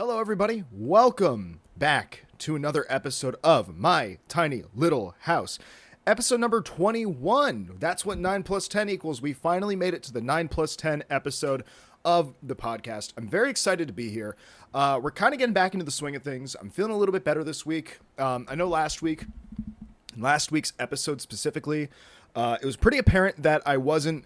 Hello, everybody. Welcome back to another episode of My Tiny Little House. Episode number 21. That's what 9 plus 10 equals. We finally made it to the 9 plus 10 episode of the podcast. I'm very excited to be here. We're kind of getting back into the swing of things. I'm feeling a little bit better this week. I know last week's episode specifically, it was pretty apparent that I wasn't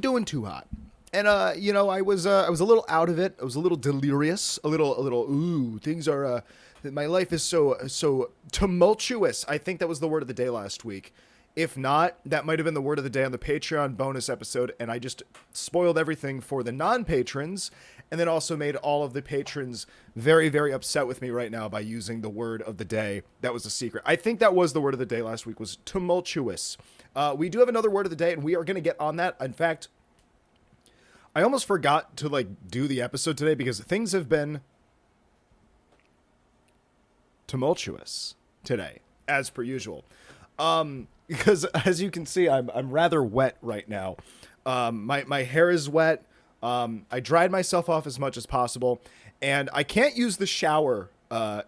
doing too hot. And, I was a little out of it. I was a little delirious, a little, things are, my life is so tumultuous. I think that was the word of the day last week. If not, that might have been the word of the day on the Patreon bonus episode. And I just spoiled everything for the non-patrons and then also made all of the patrons very, very upset with me right now by using the word of the day. That was a secret. I think that was the word of the day last week, was tumultuous. We do have another word of the day and we are going to get on that. In fact, I almost forgot to do the episode today because things have been tumultuous today, as per usual. Because as you can see, I'm rather wet right now. My hair is wet. I dried myself off as much as possible, and I can't use the shower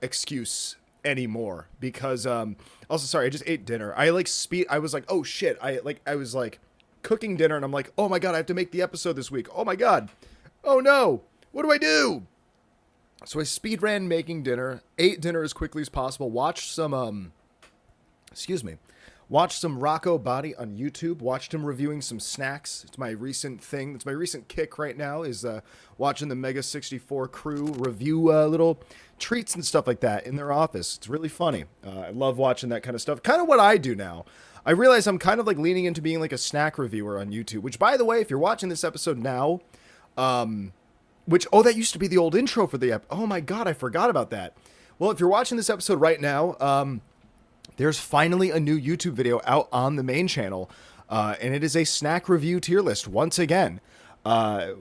excuse anymore because also sorry, I just ate dinner. I was like, oh shit, I was cooking dinner and I'm like, oh my god, I have to make the episode this week. Oh my god. Oh no. What do I do? So I speed ran making dinner, ate dinner as quickly as possible, watched some Rocco Body on YouTube, watched him reviewing some snacks. It's my recent thing. It's my recent kick right now is watching the Mega 64 crew review little treats and stuff like that in their office. It's really funny. I love watching that kind of stuff. Kind of what I do now. I realize I'm kind of leaning into being a snack reviewer on YouTube, which, by the way, if you're watching this episode now, that used to be the old intro for the oh my god, I forgot about that. Well, if you're watching this episode right now, there's finally a new YouTube video out on the main channel, and it is a snack review tier list once again. I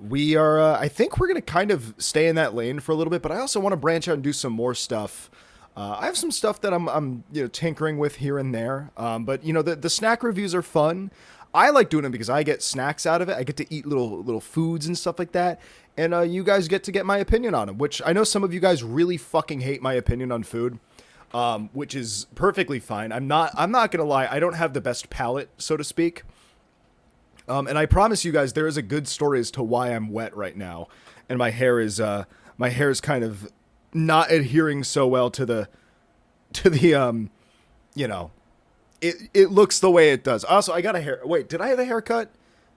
think we're going to kind of stay in that lane for a little bit, but I also want to branch out and do some more stuff. I have some stuff that I'm tinkering with here and there. But the snack reviews are fun. I like doing them because I get snacks out of it. I get to eat little foods and stuff like that. And you guys get to get my opinion on them, which I know some of you guys really fucking hate my opinion on food, which is perfectly fine. I'm not going to lie. I don't have the best palate, so to speak. And I promise you guys, there is a good story as to why I'm wet right now. And my hair is kind of not adhering so well to the it looks the way it does. Also, I got a hair. Wait, did I have a haircut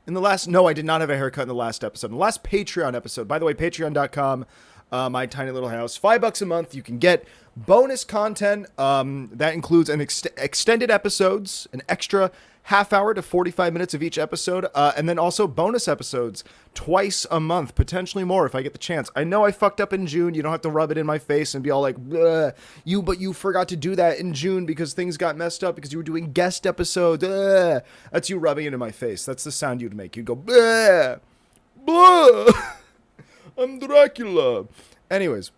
in the last? No, I did not have a haircut in the last episode. In the last Patreon episode, by the way, patreon.com, my tiny little house, $5 a month. You can get bonus content. That includes an extended episodes, an extra half hour to 45 minutes of each episode, and then also bonus episodes twice a month, potentially more if I get the chance. I know I fucked up in June. You don't have to rub it in my face and be all like, but you forgot to do that in June because things got messed up because you were doing guest episodes. That's you rubbing it in my face. That's the sound you'd make. You'd go, bleh, bleh. I'm Dracula. Anyways,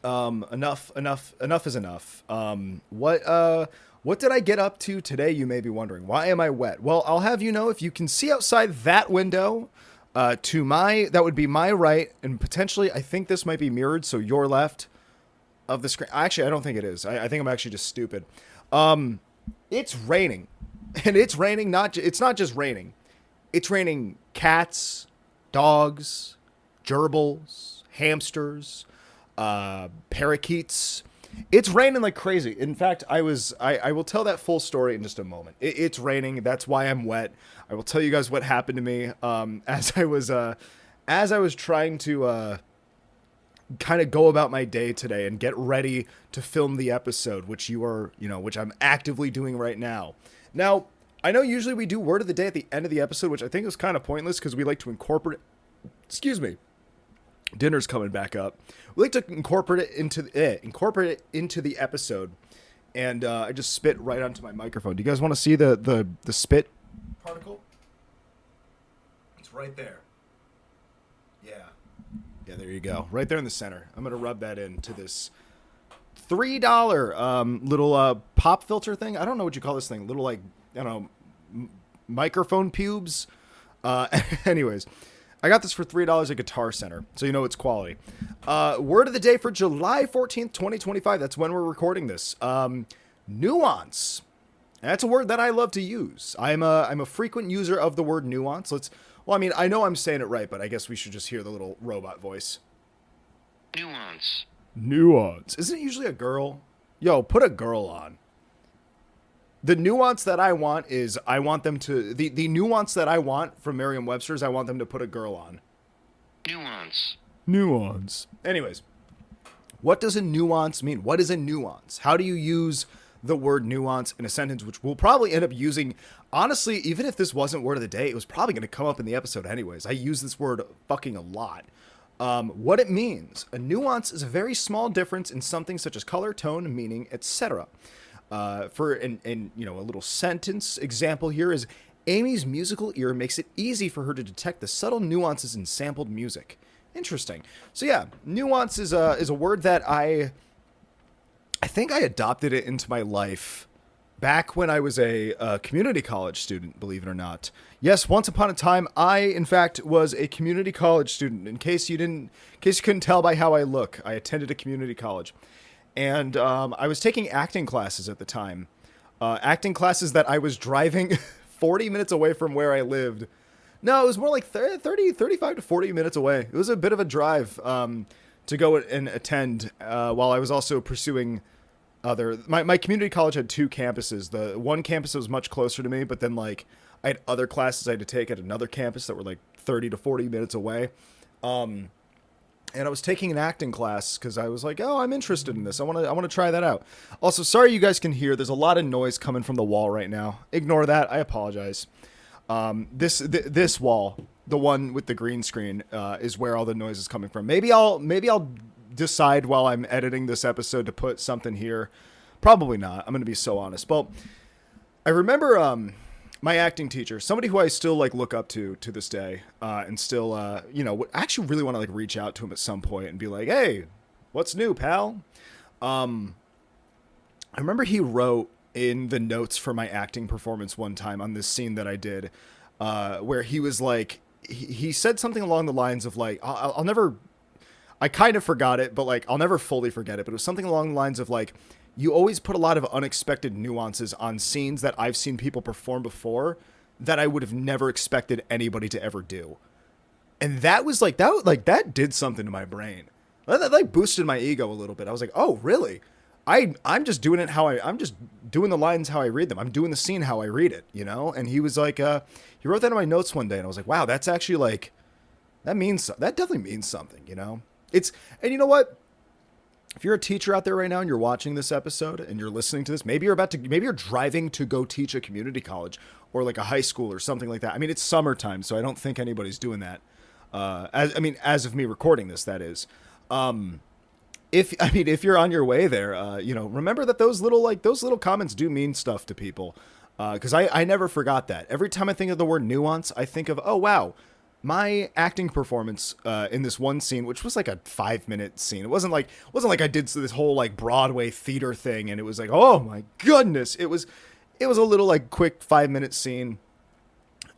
enough is enough. What did I get up to today, you may be wondering? Why am I wet? Well, I'll have you know, if you can see outside that window, that would be my right, and potentially, I think this might be mirrored, so your left of the screen. Actually, I don't think it is. I think I'm actually just stupid. It's raining. And it's raining, it's not just raining. It's raining cats, dogs, gerbils, hamsters, parakeets. It's raining like crazy. In fact, I will tell that full story in just a moment. It's raining. That's why I'm wet. I will tell you guys what happened to me as I was trying to kind of go about my day today and get ready to film the episode, which which I'm actively doing right now. Now, I know usually we do word of the day at the end of the episode, which I think is kind of pointless because we like to incorporate. Excuse me. Dinner's coming back up. We like to incorporate it into the episode, and I just spit right onto my microphone. Do you guys want to see the spit particle? It's right there. Yeah, there you go. Right there in the center. I'm gonna rub that into this $3 little pop filter thing. I don't know what you call this thing. Little microphone pubes. Anyways. I got this for $3 at Guitar Center, so you know it's quality. Word of the day for July 14th, 2025. That's when we're recording this. Nuance. That's a word that I love to use. I'm a frequent user of the word nuance. Well, I mean, I know I'm saying it right, but I guess we should just hear the little robot voice. Nuance. Nuance. Isn't it usually a girl? Yo, put a girl on. The nuance that I want is I want them to... The nuance that I want from Merriam-Webster's, I want them to put a girl on. Nuance. Nuance. Anyways, what does a nuance mean? What is a nuance? How do you use the word nuance in a sentence, which we'll probably end up using? Honestly, even if this wasn't word of the day, it was probably going to come up in the episode anyways. I use this word fucking a lot. What it means. A nuance is a very small difference in something such as color, tone, meaning, etc. For a little sentence example here is Amy's musical ear makes it easy for her to detect the subtle nuances in sampled music. Interesting. So yeah, nuance is a word that I think I adopted it into my life back when I was a community college student, believe it or not. Yes, once upon a time, I, in fact, was a community college student. In case you couldn't tell by how I look, I attended a community college. And I was taking acting classes at the time. Acting classes that I was driving 40 minutes away from where I lived. No, it was more like 35 to 40 minutes away. It was a bit of a drive to go and attend while I was also pursuing my community college had two campuses. The one campus was much closer to me, but then like I had other classes I had to take at another campus that were like 30 to 40 minutes away. And I was taking an acting class because I was like, oh, I'm interested in this. I want to try that out. Also, sorry you guys can hear. There's a lot of noise coming from the wall right now. Ignore that. I apologize. This wall, the one with the green screen, is where all the noise is coming from. Maybe I'll decide while I'm editing this episode to put something here. Probably not. I'm going to be so honest. Well, I remember my acting teacher, somebody who I still like look up to this day, and still actually really want to like reach out to him at some point and be like, "Hey, what's new, pal?" I remember he wrote in the notes for my acting performance one time on this scene that I did, where he was like, he said something along the lines of like, I'll never, I kind of forgot it, but like, I'll never fully forget it, but it was something along the lines of like, you always put a lot of unexpected nuances on scenes that I've seen people perform before that I would have never expected anybody to ever do. And that was like, that did something to my brain. That like boosted my ego a little bit. I was like, oh, really? I'm just doing it I'm just doing the lines how I read them. I'm doing the scene how I read it, you know? And he was like, he wrote that in my notes one day and I was like, wow, that's actually like, that definitely means something, you know? And you know what? If you're a teacher out there right now and you're watching this episode and you're listening to this, maybe you're driving to go teach a community college or like a high school or something like that. I mean, it's summertime, so I don't think anybody's doing that. As of me recording this, that is. If you're on your way there, remember that those little comments do mean stuff to people. Cause I never forgot that. Every time I think of the word nuance, I think of, oh, wow, my acting performance, in this one scene, which was like a 5-minute scene. It wasn't like I did this whole like Broadway theater thing. And it was like, oh my goodness. It was a little like quick 5-minute scene.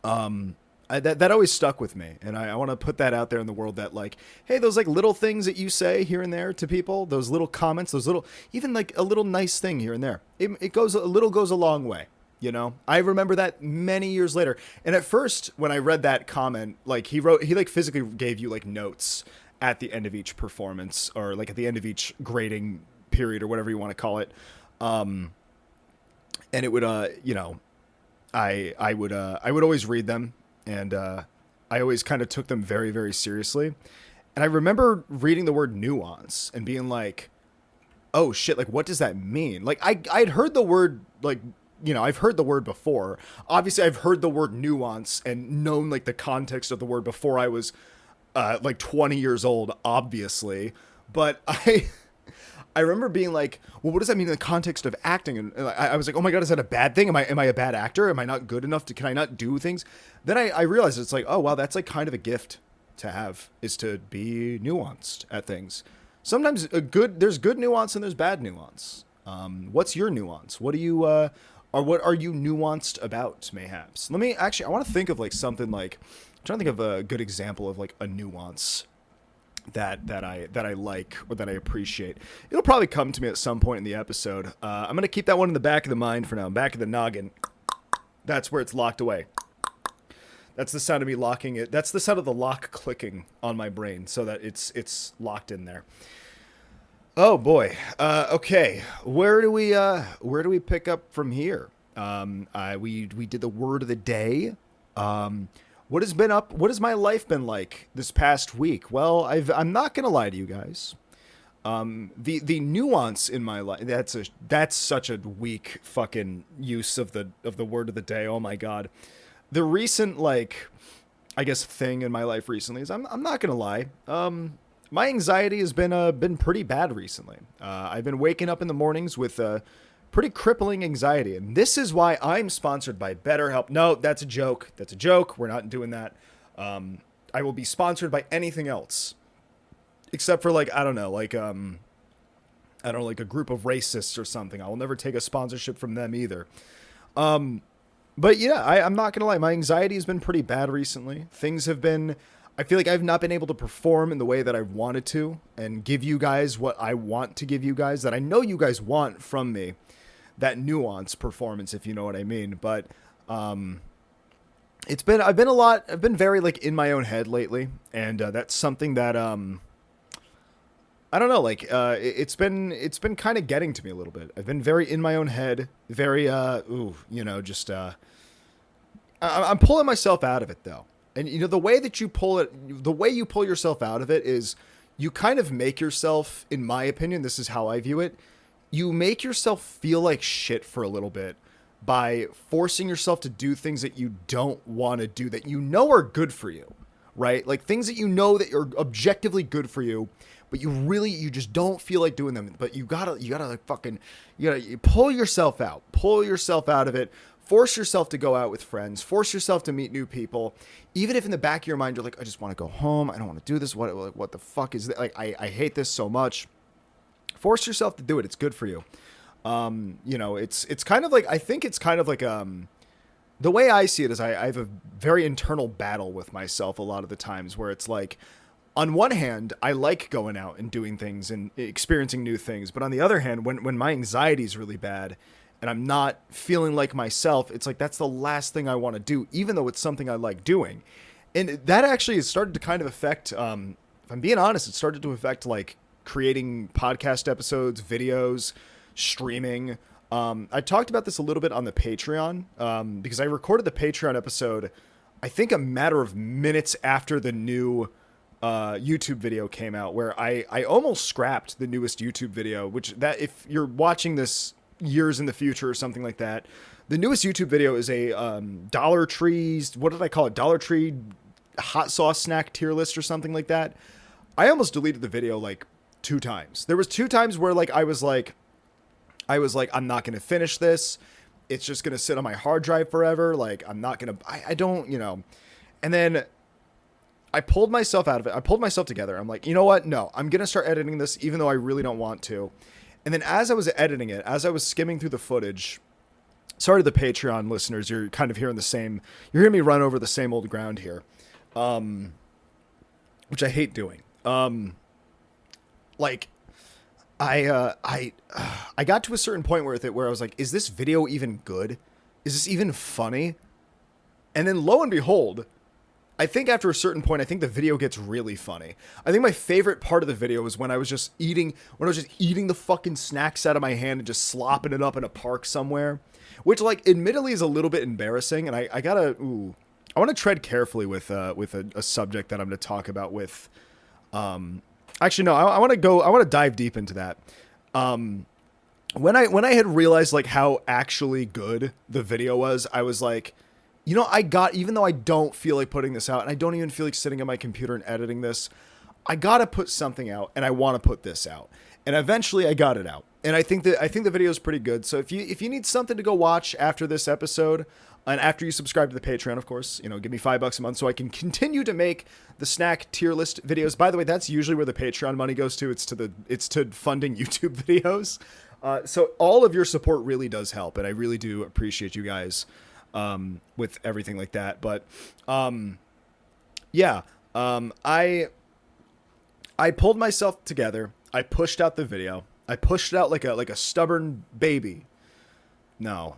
That always stuck with me, and I want to put that out there in the world that like, hey, those like little things that you say here and there to people, those little comments, those little, even like a little nice thing here and there, it goes a long way, you know. I remember that many years later, and at first when I read that comment, like he like physically gave you like notes at the end of each performance or like at the end of each grading period or whatever you want to call it, and it would I would always read them. And I always kind of took them very, very seriously. And I remember reading the word nuance and being like, oh, shit, like, what does that mean? Like, I'd heard the word, like, I've heard the word before. Obviously, I've heard the word nuance and known, like, the context of the word before I was, like, 20 years old, obviously. But I remember being like, well, what does that mean in the context of acting? And I was like, oh my God, is that a bad thing? Am I a bad actor? Am I not good enough can I not do things? Then I realized it's like, oh, wow, that's like kind of a gift to have, is to be nuanced at things. Sometimes there's good nuance and there's bad nuance. What's your nuance? What do you, what are you nuanced about, mayhaps? I want to think of like something like trying to think of a good example of like a nuance that I like or that I appreciate. It'll probably come to me at some point in the episode. I'm gonna keep that one in the back of the mind for now. Back of the noggin. That's where it's locked away. That's the sound of me locking it. That's the sound of the lock clicking on my brain, so that it's locked in there. Oh boy. Okay. Where do we pick up from here? We did the word of the day. What has my life been like this past week? Well, I'm not gonna lie to you guys. The nuance in my life, that's such a weak fucking use of the word of the day. Oh my god. The recent, like, I guess thing in my life recently is I'm not gonna lie. My anxiety has been pretty bad recently. I've been waking up in the mornings with pretty crippling anxiety, and this is why I'm sponsored by BetterHelp. No, that's a joke. That's a joke. We're not doing that. I will be sponsored by anything else, except for like I don't know, like a group of racists or something. I will never take a sponsorship from them either. But yeah, I'm not gonna lie. My anxiety has been pretty bad recently. Things have been. I feel like I've not been able to perform in the way that I wanted to and give you guys what I want to give you guys, that I know you guys want from me. That nuance performance, if you know what I mean. But I've been very like in my own head lately, and that's something that I don't know, like it's been kind of getting to me a little bit. I've been very in my own head, very I'm pulling myself out of it though. And you know, the way you pull yourself out of it is you kind of make yourself, in my opinion, this is how I view it, you make yourself feel like shit for a little bit by forcing yourself to do things that you don't want to do, that you know are good for you, right? Like things that you know that are objectively good for you, but you just don't feel like doing them. But you gotta you pull yourself out of it. Force yourself to go out with friends. Force yourself to meet new people. Even if in the back of your mind, you're like, I just want to go home. I don't want to do this. What the fuck is that? Like, I hate this so much. Force yourself to do it. It's good for you. It's kind of like, I think it's kind of like, the way I see it is I have a very internal battle with myself a lot of the times where it's like, on one hand, I like going out and doing things and experiencing new things. But on the other hand, when my anxiety is really bad, and I'm not feeling like myself, it's like that's the last thing I want to do, even though it's something I like doing. And that actually has started to kind of affect, if I'm being honest, it started to affect like creating podcast episodes, videos, streaming. I talked about this a little bit on the Patreon, because I recorded the Patreon episode, I think a matter of minutes after the new YouTube video came out, where I almost scrapped the newest YouTube video, which that if you're watching this years in the future or something like that, the newest YouTube video is a Dollar Tree's, what did I call it? Dollar Tree hot sauce snack tier list or something like that. I almost deleted the video like 2 times. There was 2 times where like I was like, I'm not going to finish this. It's just going to sit on my hard drive forever. Like I'm not going to, I don't, and then I pulled myself out of it. I pulled myself together. I'm like, you know what? No, I'm going to start editing this, even though I really don't want to. And then as I was editing it, as I was skimming through the footage, sorry to the Patreon listeners, you're kind of you're hearing me run over the same old ground here, which I hate doing. Like I got to a certain point where I was like, is this video even good? Is this even funny? And then lo and behold, I think after a certain point, I think the video gets really funny. I think my favorite part of the video was when I was just eating the fucking snacks out of my hand and just slopping it up in a park somewhere, which like admittedly is a little bit embarrassing. And I want to tread carefully with a subject that I'm going to talk about with, actually, no, I want to dive deep into that. When I had realized like how actually good the video was, I was like, even though I don't feel like putting this out and I don't even feel like sitting at my computer and editing this, I got to put something out and I want to put this out. And eventually I got it out. And I think the video is pretty good. So if you need something to go watch after this episode and after you subscribe to the Patreon, of course, give me $5 a month so I can continue to make the snack tier list videos. By the way, that's usually where the Patreon money goes to. It's to funding YouTube videos. So all of your support really does help. And I really do appreciate you guys with everything like that. But yeah, I pulled myself together. I pushed out the video. I pushed it out like a stubborn baby. No,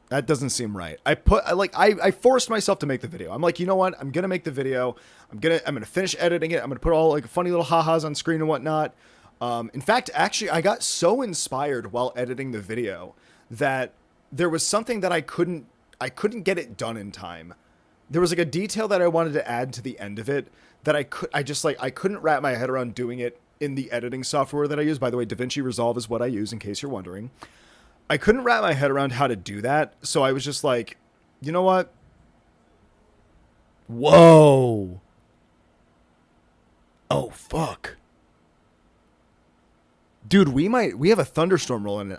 that doesn't seem right. I forced myself to make the video. I'm like, you know what? I'm gonna make the video. I'm gonna finish editing it. I'm gonna put all like funny little ha-has on screen and whatnot. In fact, actually, I got so inspired while editing the video that there was something that I couldn't get it done in time. There was like a detail that I wanted to add to the end of it that I couldn't wrap my head around doing it in the editing software that I use. By the way, DaVinci Resolve is what I use in case you're wondering. I couldn't wrap my head around how to do that. So I was just like, you know what? Whoa. Oh, fuck. Dude, we have a thunderstorm rolling in.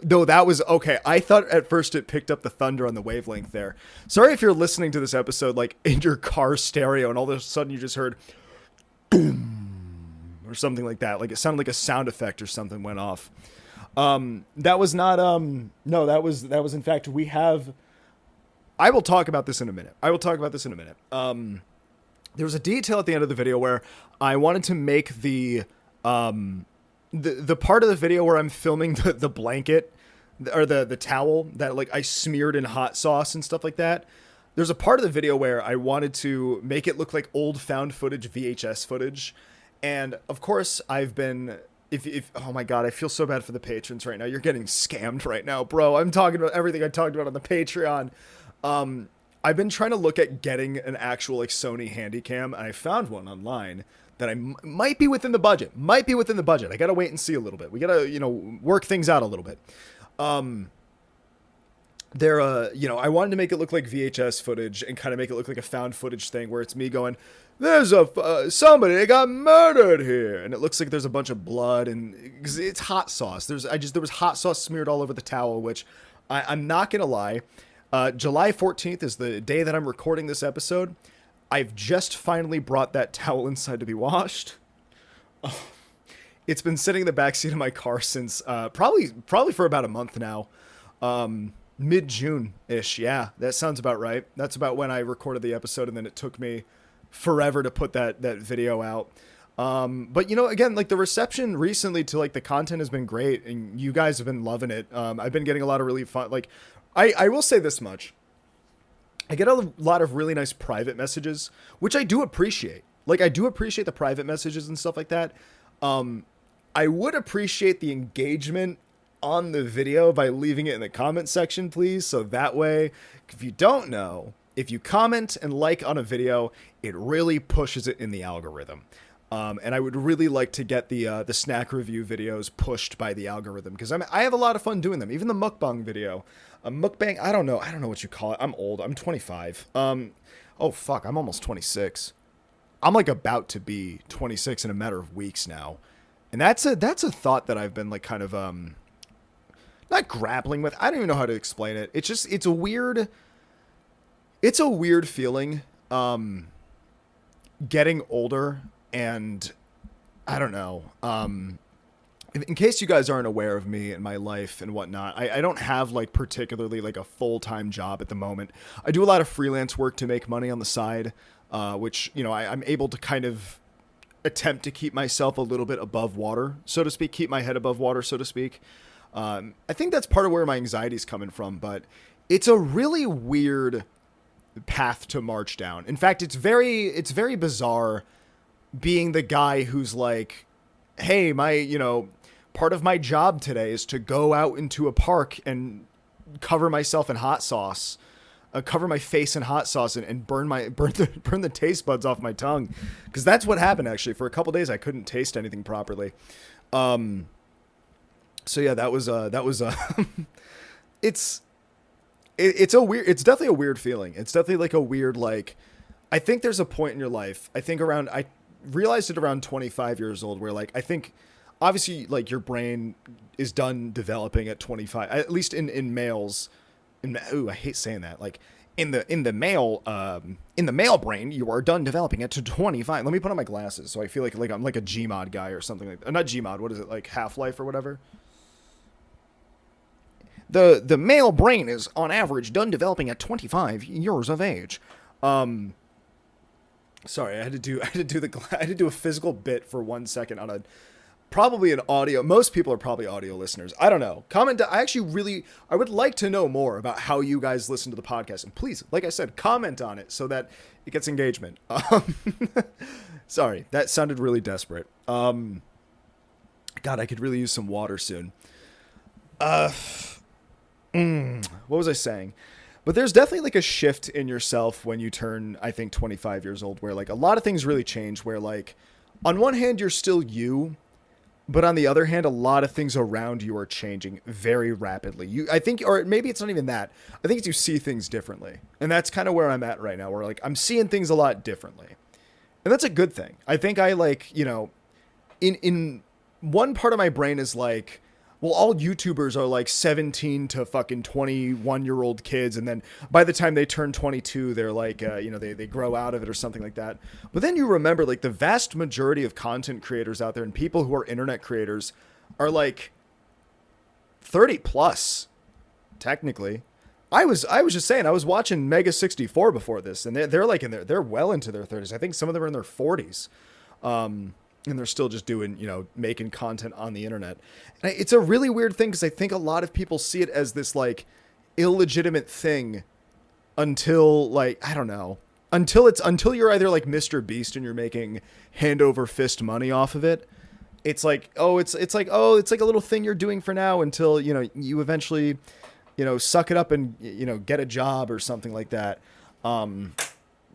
No, that was okay. I thought at first it picked up the thunder on the wavelength there. Sorry if you're listening to this episode like in your car stereo and all of a sudden you just heard boom or something like that. Like it sounded like a sound effect or something went off. That was not no, that was in fact I will talk about this in a minute. There was a detail at the end of the video where I wanted to make the part of the video where I'm filming the blanket or the towel that like I smeared in hot sauce and stuff like that. There's a part of the video where I wanted to make it look like old found footage, VHS footage. And of course I've been, if oh my God, I feel so bad for the patrons right now. You're getting scammed right now, bro. I'm talking about everything I talked about on the Patreon. I've been trying to look at getting an actual like Sony Handycam and I found one online that might be within the budget. I gotta wait and see a little bit. We gotta, work things out a little bit. I wanted to make it look like VHS footage and kind of make it look like a found footage thing where it's me going, there's somebody got murdered here. And it looks like there's a bunch of blood and cause it's hot sauce. There was hot sauce smeared all over the towel, which I'm not gonna lie. July 14th is the day that I'm recording this episode. I've just finally brought that towel inside to be washed. Oh, it's been sitting in the backseat of my car since probably for about a month now. Mid-June-ish. Yeah, that sounds about right. That's about when I recorded the episode, and then it took me forever to put that video out. But again, like the reception recently to like the content has been great, and you guys have been loving it. I've been getting a lot of really fun. Like, I will say this much. I get a lot of really nice private messages, which I do appreciate. Like, I do appreciate the private messages and stuff like that. I would appreciate the engagement on the video by leaving it in the comment section, please. So that way, if you don't know, if you comment and like on a video, it really pushes it in the algorithm. And I would really like to get the snack review videos pushed by the algorithm because I have a lot of fun doing them. Even the mukbang video, a mukbang. I don't know what you call it. I'm old. I'm 25. Oh fuck, I'm almost 26. I'm like about to be 26 in a matter of weeks now, and that's a thought that I've been like kind of not grappling with. I don't even know how to explain it. It's a weird feeling. Getting older. And I don't know, in case you guys aren't aware of me and my life and whatnot, I don't have like particularly like a full-time job at the moment. I do a lot of freelance work to make money on the side, which, I'm able to kind of attempt to keep myself a little bit above water, so to speak, keep my head above water, so to speak. I think that's part of where my anxiety is coming from, but it's a really weird path to march down. In fact, it's very bizarre being the guy who's like, hey, part of my job today is to go out into a park and cover myself in hot sauce, cover my face in hot sauce and burn the taste buds off my tongue. Cause that's what happened actually. For a couple days, I couldn't taste anything properly. So yeah, that was it's definitely a weird feeling. It's definitely like a weird, like, I think there's a point in your life, I realized it around 25 years old where like I think obviously like your brain is done developing at 25, at least in males. I hate saying that. Like in the male brain, you are done developing it to 25. Let me put on my glasses so I feel like I'm like a Gmod guy or something like not Gmod. What is it, like Half-Life or whatever? The male brain is on average done developing at 25 years of age. Sorry, I had to do I had to do a physical bit for 1 second on a probably an audio. Most people are probably audio listeners. I don't know. Comment. I actually really I would like to know more about how you guys listen to the podcast, and please, like I said, comment on it so that it gets engagement. Sorry, that sounded really desperate. God, I could really use some water soon. What was I saying? But there's definitely like a shift in yourself when you turn, I think, 25 years old, where like a lot of things really change. Where like, on one hand, you're still you, but on the other hand, a lot of things around you are changing very rapidly. I think, or maybe it's not even that. I think it's you see things differently, and that's kind of where I'm at right now. Where like I'm seeing things a lot differently, and that's a good thing. I think I like, in one part of my brain is like, well, all YouTubers are like 17 to fucking 21-year-old kids. And then by the time they turn 22, they're like, they grow out of it or something like that. But then you remember like the vast majority of content creators out there and people who are internet creators are like 30 plus, technically. I was just saying, I was watching Mega 64 before this, and they're like they're well into their 30s. I think some of them are in their 40s. And they're still just doing, making content on the internet. And it's a really weird thing because I think a lot of people see it as this like illegitimate thing until like, I don't know, until you're either like Mr. Beast and you're making hand over fist money off of it. It's like, it's like a little thing you're doing for now until, you eventually, suck it up and, get a job or something like that.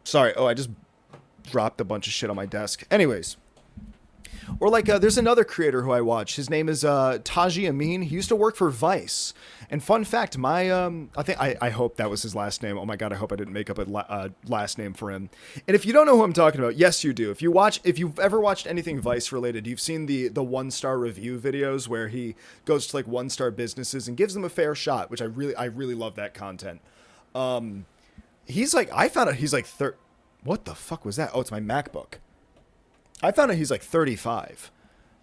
Sorry. I just dropped a bunch of shit on my desk. Anyways. Or like, there's another creator who I watch. His name is Taji Amin. He used to work for Vice. And fun fact, I hope that was his last name. Oh my God, I hope I didn't make up a last name for him. And if you don't know who I'm talking about, yes, you do. If you've ever watched anything Vice related, you've seen the 1-star review videos where he goes to like 1-star businesses and gives them a fair shot, which I really love that content. He's like, I found out he's like, what the fuck was that? Oh, it's my MacBook. I found out he's like 35,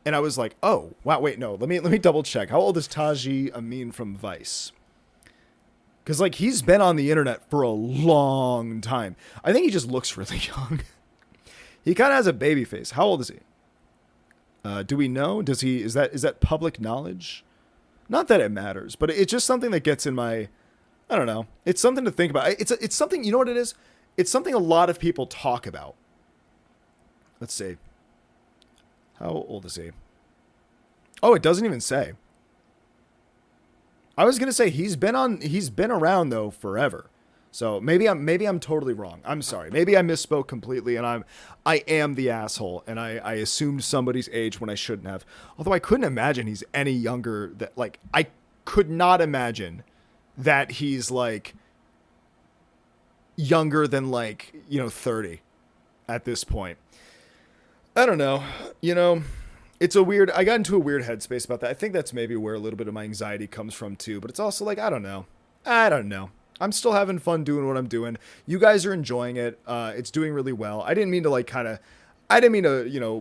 and I was like, "Oh, wow, wait, no, let me double check. How old is Taji Amin from Vice?" Because like he's been on the internet for a long time. I think he just looks really young. He kind of has a baby face. How old is he? Do we know? Is that public knowledge? Not that it matters, but it's just something that gets in my. I don't know. It's something to think about. It's something. You know what it is? It's something a lot of people talk about. Let's see. How old is he? Oh, it doesn't even say. I was gonna say he's been around though forever. So maybe I'm totally wrong. I'm sorry. Maybe I misspoke completely, and I am the asshole, and I assumed somebody's age when I shouldn't have. Although I couldn't imagine he's any younger. That like I could not imagine that he's like younger than like 30 at this point. I don't know. I got into a weird headspace about that. I think that's maybe where a little bit of my anxiety comes from too, but it's also like, I don't know. I'm still having fun doing what I'm doing. You guys are enjoying it. It's doing really well. I didn't mean to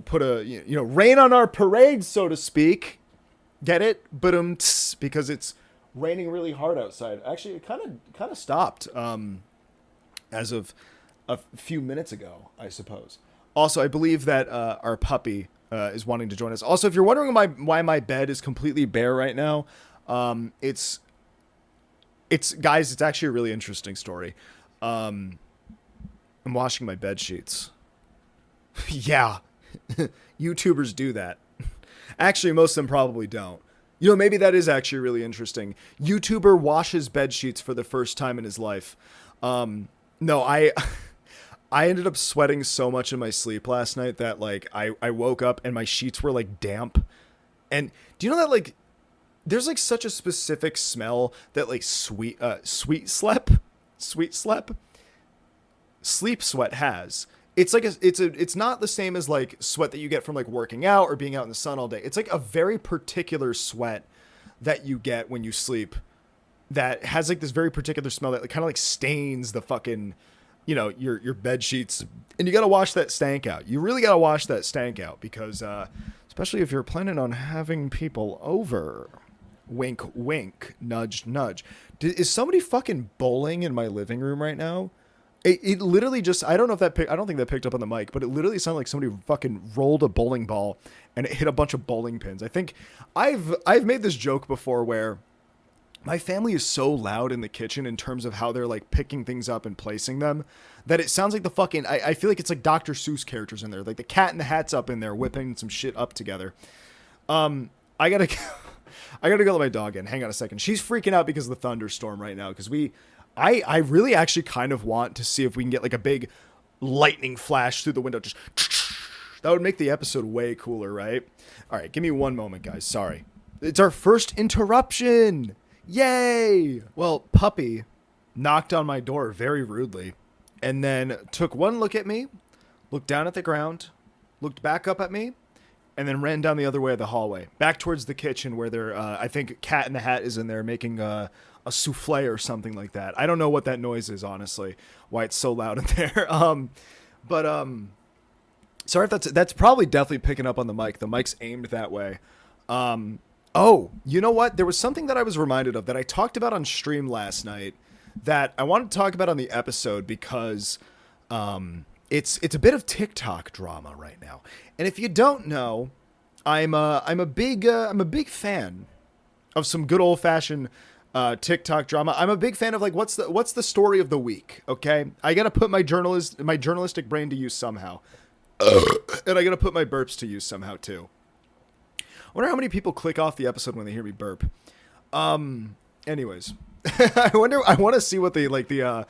put a, rain on our parade, so to speak. Get it? But because it's raining really hard outside. Actually, it kind of stopped, as of a few minutes ago, I suppose. Also, I believe that our puppy is wanting to join us. Also, if you're wondering why my bed is completely bare right now, it's guys, it's actually a really interesting story. I'm washing my bed sheets. Yeah, YouTubers do that. Actually, most of them probably don't. Maybe that is actually really interesting. YouTuber washes bed sheets for the first time in his life. No, I ended up sweating so much in my sleep last night that like I woke up and my sheets were like damp. And do you know that like there's like such a specific smell that like sleep sweat has. It's like it's not the same as like sweat that you get from like working out or being out in the sun all day. It's like a very particular sweat that you get when you sleep that has like this very particular smell that like, kind of like stains the fucking your bed sheets, and you got to wash that stank out. You really got to wash that stank out because, especially if you're planning on having people over, wink, wink, nudge, nudge. Is somebody fucking bowling in my living room right now? It literally just, I don't know if I don't think that picked up on the mic, but it literally sounded like somebody fucking rolled a bowling ball and it hit a bunch of bowling pins. I think I've made this joke before where my family is so loud in the kitchen in terms of how they're like picking things up and placing them that it sounds like the fucking, I feel like it's like Dr. Seuss characters in there, like the Cat in the Hat's up in there whipping some shit up together. I gotta go let my dog in. Hang on a second. She's freaking out because of the thunderstorm right now. Because I really actually kind of want to see if we can get like a big lightning flash through the window. Just that would make the episode way cooler, right? All right, give me one moment, guys. Sorry. It's our first interruption. Yay! Well, Puppy knocked on my door very rudely and then took one look at me, looked down at the ground, looked back up at me, and then ran down the other way of the hallway, back towards the kitchen where there, I think Cat in the Hat is in there making a souffle or something like that. I don't know what that noise is, honestly, why it's so loud in there. Sorry if that's probably definitely picking up on the mic. The mic's aimed that way. Oh, you know what? There was something that I was reminded of that I talked about on stream last night that I wanted to talk about on the episode because it's a bit of TikTok drama right now. And if you don't know, I'm a big fan of some good old fashioned TikTok drama. I'm a big fan of like what's the story of the week. Okay, I gotta put my journalistic brain to use somehow, and I gotta put my burps to use somehow too. I wonder how many people click off the episode when they hear me burp. Anyways, I want to see what the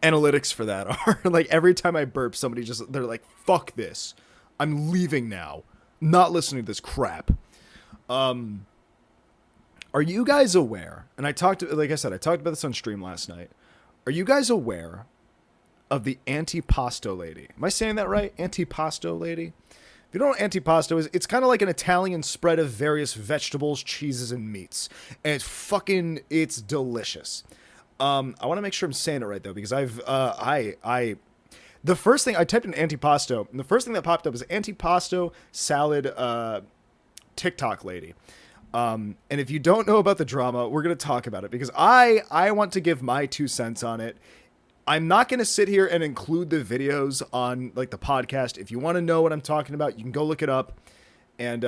analytics for that are. Like every time I burp, they're like, fuck this. I'm leaving now. Not listening to this crap. Are you guys aware? And I talked about this on stream last night. Are you guys aware of the antipasto lady? Am I saying that right? Antipasto lady? If you don't know what antipasto is, it's kind of like an Italian spread of various vegetables, cheeses, and meats. And it's delicious. I want to make sure I'm saying it right though, because the first thing I typed in antipasto, and the first thing that popped up was antipasto salad TikTok lady. And if you don't know about the drama, we're going to talk about it because I want to give my 2 cents on it. I'm not going to sit here and include the videos on like the podcast. If you want to know what I'm talking about, you can go look it up. And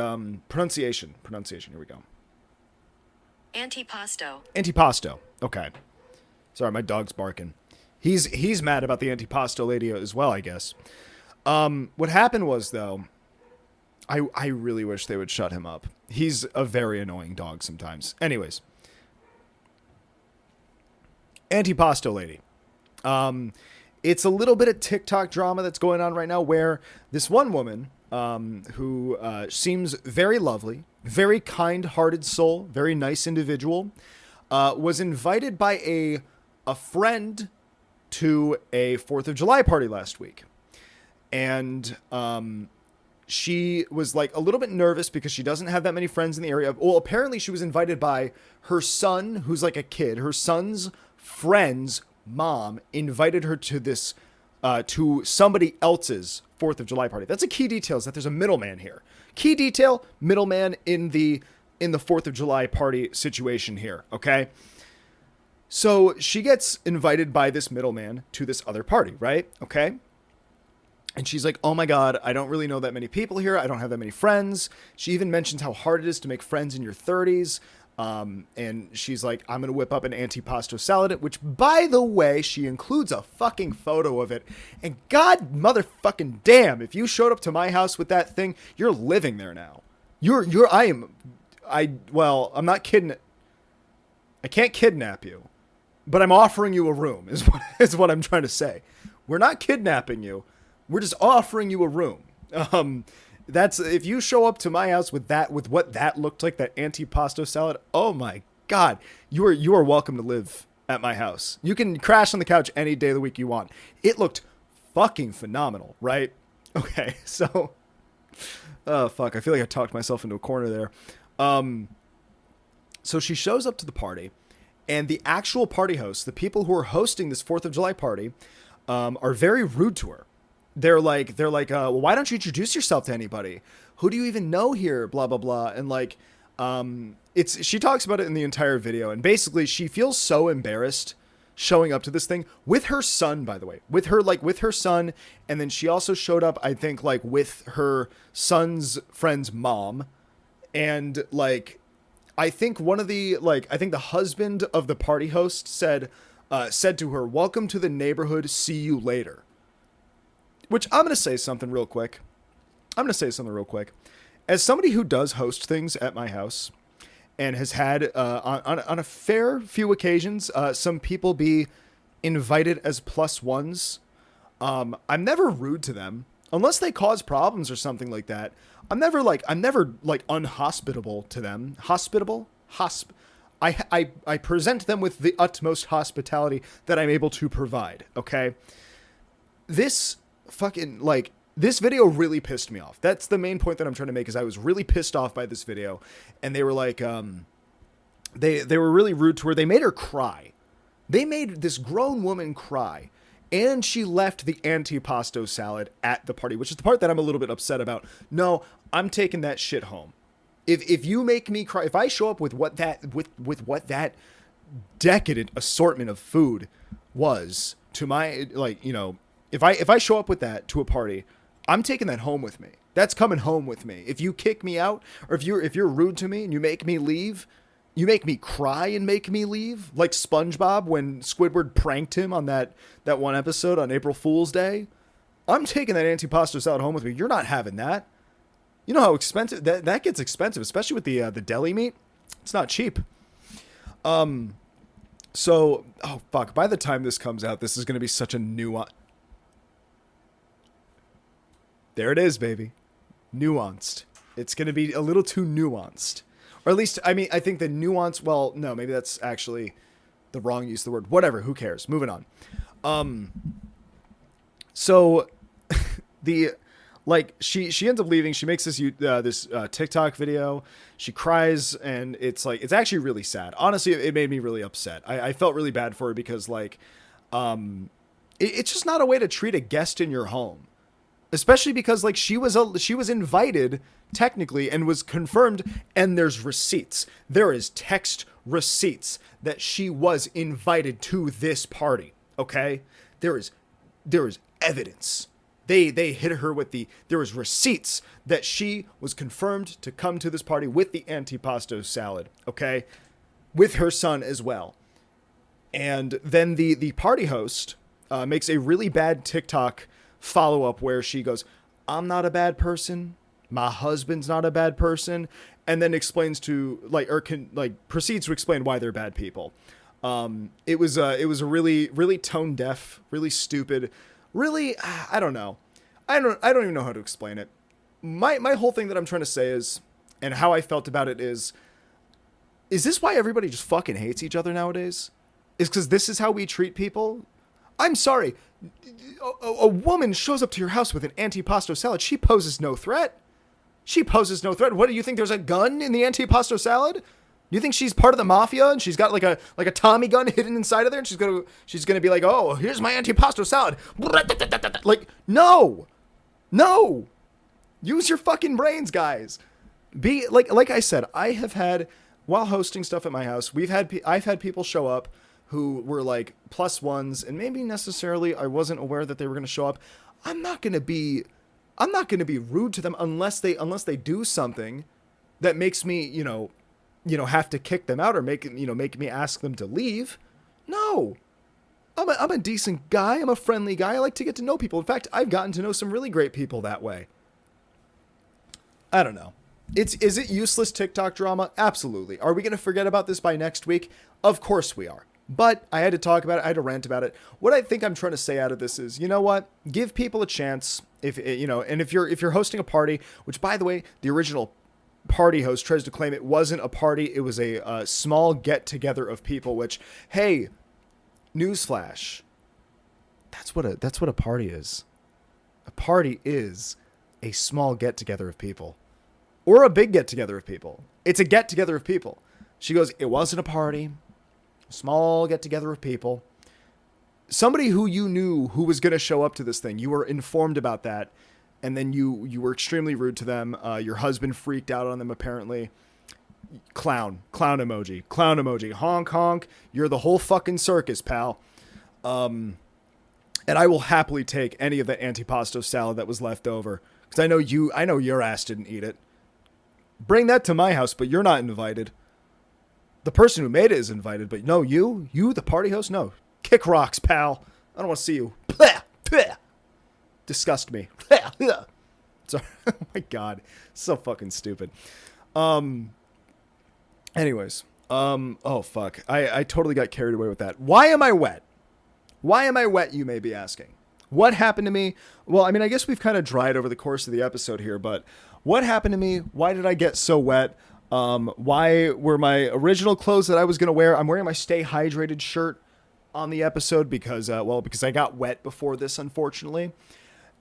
pronunciation. Here we go. Antipasto. Okay. Sorry, my dog's barking. He's mad about the antipasto lady as well, I guess. What happened was though, I really wish they would shut him up. He's a very annoying dog sometimes. Anyways, antipasto lady. It's a little bit of TikTok drama that's going on right now where this one woman, who seems very lovely, very kind-hearted soul, very nice individual, was invited by a friend to a 4th of July party last week. And she was like a little bit nervous because she doesn't have that many friends in the area. Well, apparently she was invited by her son, who's like a kid. Her son's friend's mom invited her to this, to somebody else's 4th of July party. That's a key detail, is that there's a middleman here. Key detail, middleman in the 4th of July party situation here, okay? So she gets invited by this middleman to this other party, right? Okay. And she's like, oh my God, I don't really know that many people here. I don't have that many friends. She even mentions how hard it is to make friends in your 30s. And she's like, I'm going to whip up an antipasto salad, which by the way, she includes a fucking photo of it. And God motherfucking damn, if you showed up to my house with that thing, you're living there now. I'm not kidding. I can't kidnap you, but I'm offering you a room is what I'm trying to say. We're not kidnapping you. We're just offering you a room. That's if you show up to my house with what that looked like, that antipasto salad. Oh my God, you are welcome to live at my house. You can crash on the couch any day of the week you want. It looked fucking phenomenal, right? Okay, so, oh fuck, I feel like I talked myself into a corner there. So she shows up to the party, and the actual party hosts, the people who are hosting this 4th of July party, are very rude to her. They're like, well, why don't you introduce yourself to anybody? Who do you even know here? Blah, blah, blah. And like, she talks about it in the entire video. And basically she feels so embarrassed. showing up to this thing with her son, by the way, with her son. And then she also showed up, I think, like with her son's friend's mom. And like, I think I think the husband of the party host said to her, "Welcome to the neighborhood. See you later." Which I'm going to say something real quick. As somebody who does host things at my house and has had, on a fair few occasions, some people be invited as plus ones, I'm never rude to them unless they cause problems or something like that. I'm never unhospitable to them. Hospitable? I present them with the utmost hospitality that I'm able to provide. Okay. This video really pissed me off. That's the main point that I'm trying to make, is I was really pissed off by this video, and they were like, they were really rude to her. They made her cry. They made this grown woman cry, and she left the antipasto salad at the party, which is the part that I'm a little bit upset about. No, I'm taking that shit home. If you make me cry, if I show up with what that decadent assortment of food was to my, like, you know, if I show up with that to a party, I'm taking that home with me. That's coming home with me. If you kick me out, or if you're rude to me and you make me leave, you make me cry and make me leave, like SpongeBob when Squidward pranked him on that one episode on April Fool's Day, I'm taking that antipasto salad home with me. You're not having that. You know how expensive that gets expensive, especially with the deli meat. It's not cheap. So, oh fuck, by the time this comes out, this is going to be such a nuance. There it is, baby. Nuanced. It's going to be a little too nuanced. Or at least, I mean, I think the nuance, well, no, maybe that's actually the wrong use of the word. Whatever, who cares? Moving on. So she ends up leaving. She makes this TikTok video. She cries, and it's actually really sad. Honestly, it made me really upset. I felt really bad for her because it's just not a way to treat a guest in your home. Especially because she was invited technically and was confirmed, and there's receipts. There is text receipts that she was invited to this party. Okay, there is evidence. They hit her with there was receipts that she was confirmed to come to this party with the antipasto salad. Okay, with her son as well. And then the party host makes a really bad TikTok follow-up where she goes, "I'm not a bad person, my husband's not a bad person," and then explains to proceeds to explain why they're bad people. It was a really, really tone deaf, really stupid, really, I don't know. I don't even know how to explain it. My whole thing that I'm trying to say is, and how I felt about it is this why everybody just fucking hates each other nowadays? Is because this is how we treat people? I'm sorry. A woman shows up to your house with an antipasto salad. She poses no threat. What do you think? There's a gun in the antipasto salad? Do you think she's part of the mafia and she's got like a Tommy gun hidden inside of there, and she's gonna be like, "Oh, here's my antipasto salad." Like, no. Use your fucking brains, guys. Be like I said, I have had, while hosting stuff at my house, I've had people show up who were like plus ones, and maybe necessarily I wasn't aware that they were going to show up. I'm not going to be rude to them unless they do something that makes me, have to kick them out or make me ask them to leave. No, I'm a decent guy. I'm a friendly guy. I like to get to know people. In fact, I've gotten to know some really great people that way. I don't know. Is it useless TikTok drama? Absolutely. Are we going to forget about this by next week? Of course we are. But I had to talk about it. I had to rant about it. What I think I'm trying to say out of this is, you know what? Give people a chance. If you're hosting a party, which, by the way, the original party host tries to claim it wasn't a party. It was a small get together of people. Which, hey, newsflash. That's what a party is. A party is a small get together of people, or a big get together of people. It's a get together of people. She goes, it wasn't a party. Small get together of people. Somebody who you knew who was going to show up to this thing. You were informed about that. And then you were extremely rude to them. Your husband freaked out on them, apparently. Clown emoji. Honk, honk. You're the whole fucking circus, pal. And I will happily take any of that antipasto salad that was left over. Because I know your ass didn't eat it. Bring that to my house, but you're not invited. The person who made it is invited, but no, you, the party host, no. Kick rocks, pal. I don't want to see you. Blah, blah. Disgust me. Blah, blah. Sorry. Oh my God. So fucking stupid. Anyways. Oh fuck. I totally got carried away with that. Why am I wet? Why am I wet, you may be asking? What happened to me? Well, I mean, I guess we've kind of dried over the course of the episode here, but what happened to me? Why did I get so wet? Why were my original clothes that I was going to wear? I'm wearing my Stay Hydrated shirt on the episode because I got wet before this, unfortunately.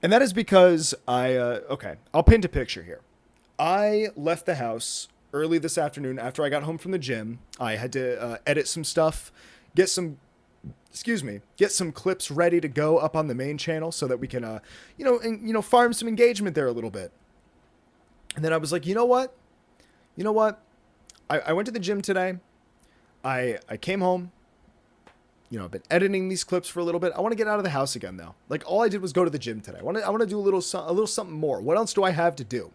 And that is because okay, I'll paint a picture here. I left the house early this afternoon after I got home from the gym. I had to edit some stuff, get some clips ready to go up on the main channel so that we can, farm some engagement there a little bit. And then I was like, you know what? I went to the gym today. I came home. I've been editing these clips for a little bit. I want to get out of the house again, though. Like, all I did was go to the gym today. I want to do a little something more. What else do I have to do?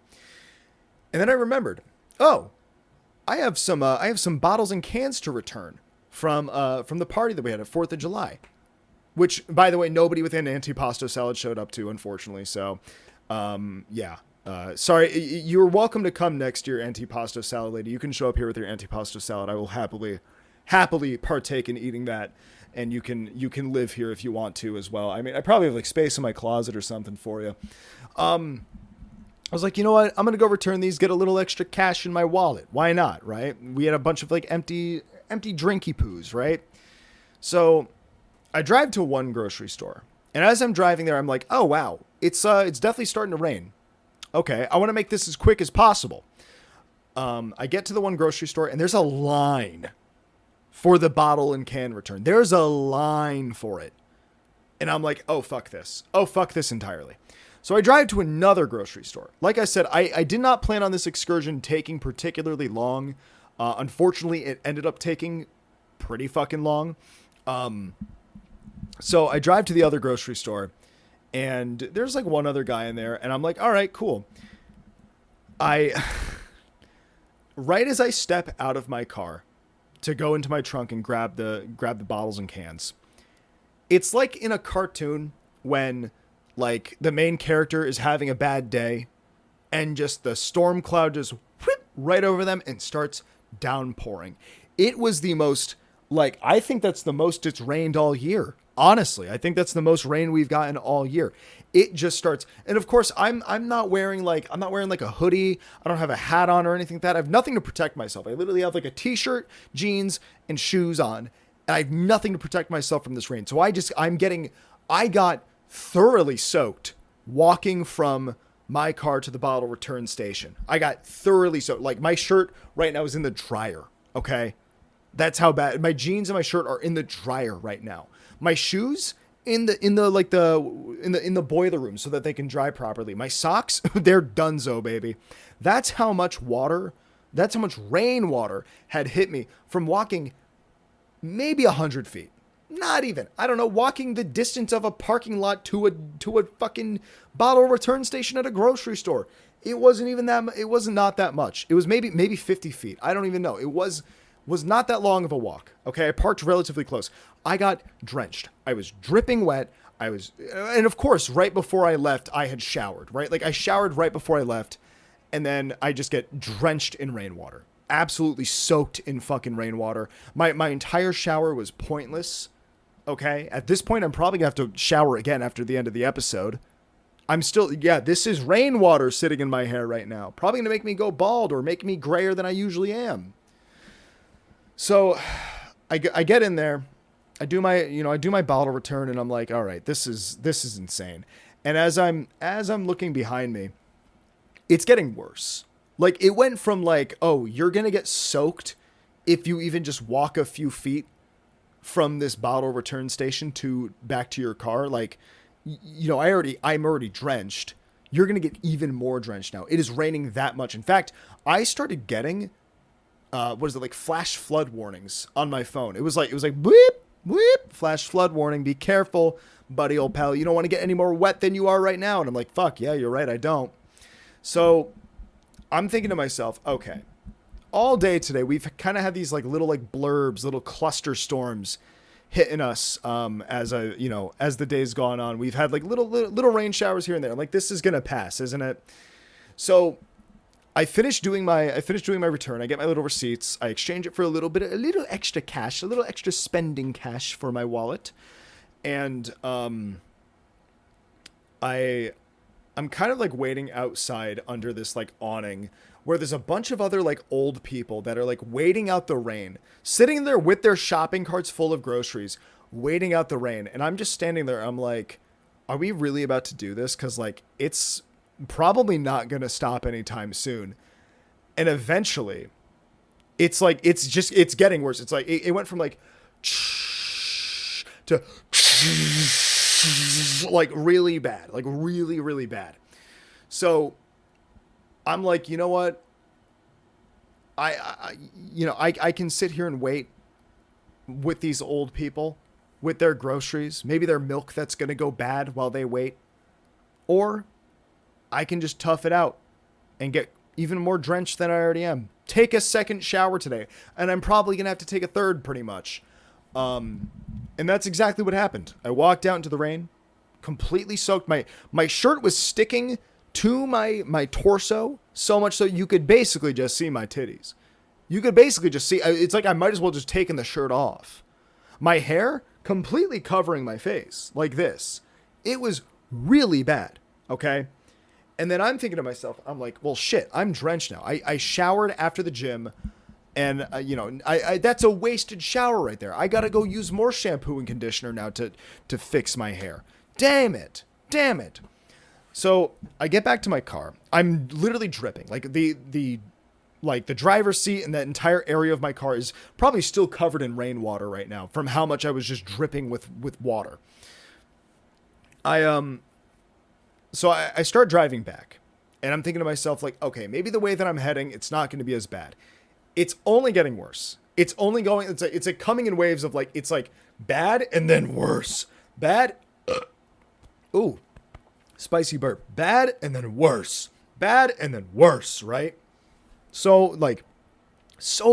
And then I remembered, I have some bottles and cans to return from the party that we had at 4th of July, which, by the way, nobody with an antipasto salad showed up to, unfortunately. So, sorry, you're welcome to come next year, antipasto salad lady. You can show up here with your antipasto salad. I will happily partake in eating that, and you can live here if you want to as well. I mean, I probably have like space in my closet or something for you. I was like, you know what? I'm gonna go return these, get a little extra cash in my wallet. Why not, right? We had a bunch of like empty drinky poos, right? So I drive to one grocery store, and as I'm driving there, I'm like, oh wow, it's definitely starting to rain. Okay, I want to make this as quick as possible. I get to the one grocery store, and there's a line for the bottle and can return. There's a line for it. And I'm like, oh, fuck this. Oh, fuck this entirely. So I drive to another grocery store. Like I said, I did not plan on this excursion taking particularly long. Unfortunately, it ended up taking pretty fucking long. So I drive to the other grocery store, and there's like one other guy in there, and I'm like, all right, cool. Right as I step out of my car to go into my trunk and grab the bottles and cans, it's like in a cartoon when like the main character is having a bad day and just the storm cloud just whoop right over them and starts downpouring. It was the most, like, I think that's the most it's rained all year. Honestly, I think that's the most rain we've gotten all year. It just starts. And of course, I'm not wearing like a hoodie. I don't have a hat on or anything like that. I have nothing to protect myself. I literally have like a t-shirt, jeans, and shoes on. And I have nothing to protect myself from this rain. So I got thoroughly soaked walking from my car to the bottle return station. I got thoroughly soaked. Like, my shirt right now is in the dryer. Okay. That's how bad my jeans and my shirt are in the dryer right now. My shoes in the boiler room so that they can dry properly. My socks, they're donezo, baby. That's how much rainwater had hit me from walking maybe 100 feet. Not even. I don't know, walking the distance of a parking lot to a fucking bottle return station at a grocery store. It wasn't even that. It was not that much. It was maybe 50 feet. I don't even know. It was not that long of a walk. Okay, I parked relatively close. I got drenched. I was dripping wet. And of course, right before I left, I had showered, right? Like, I showered right before I left, and then I just get drenched in rainwater. Absolutely soaked in fucking rainwater. My entire shower was pointless. Okay, at this point, I'm probably gonna have to shower again after the end of the episode. This is rainwater sitting in my hair right now. Probably gonna make me go bald or make me grayer than I usually am. So I get in there, I do my bottle return, and I'm like, all right, this is insane. And as I'm looking behind me, it's getting worse. Like, it went from like, oh, you're going to get soaked if you even just walk a few feet from this bottle return station to back to your car. Like, I'm already drenched. You're going to get even more drenched now. It is raining that much. In fact, I started getting, like flash flood warnings on my phone. It was like, beep, Whoop, flash flood warning. Be careful, buddy, old pal. You don't want to get any more wet than you are right now. And I'm like, fuck, yeah, you're right. I don't. So I'm thinking to myself, okay, all day today, we've kind of had these like little like blurbs, little cluster storms hitting us as the day's gone on. We've had like little rain showers here and there. I'm like, this is going to pass, isn't it? So I finished doing my return. I get my little receipts. I exchange it for a little extra cash, a little extra spending cash for my wallet. And I'm kind of like waiting outside under this like awning where there's a bunch of other like old people that are like waiting out the rain, sitting there with their shopping carts full of groceries, waiting out the rain. And I'm just standing there. I'm like, are we really about to do this? 'Cause like it's probably not going to stop anytime soon. And eventually it's like, it's getting worse. It's like, it went from like to like really bad, like really, really bad. So I'm like, you know what? I can sit here and wait with these old people with their groceries, maybe their milk that's going to go bad while they wait. Or I can just tough it out and get even more drenched than I already am. Take a second shower today, and I'm probably going to have to take a third pretty much. And that's exactly what happened. I walked out into the rain, completely soaked. My shirt was sticking to my torso so much so you could basically just see my titties. You could basically just see, it's like I might as well just taken the shirt off. My hair completely covering my face like this. It was really bad. Okay. And then I'm thinking to myself, I'm like, well, shit, I'm drenched now. I showered after the gym and I that's a wasted shower right there. I got to go use more shampoo and conditioner now to fix my hair. Damn it. So I get back to my car. I'm literally dripping. Like the driver's seat and that entire area of my car is probably still covered in rainwater right now from how much I was just dripping with water. So I start driving back and I'm thinking to myself like, okay, maybe the way that I'm heading, it's not going to be as bad. It's only getting worse. It's only going, it's like coming in waves of like, it's like bad and then worse. Bad. Ooh. Spicy burp. Bad and then worse. Bad and then worse, right? So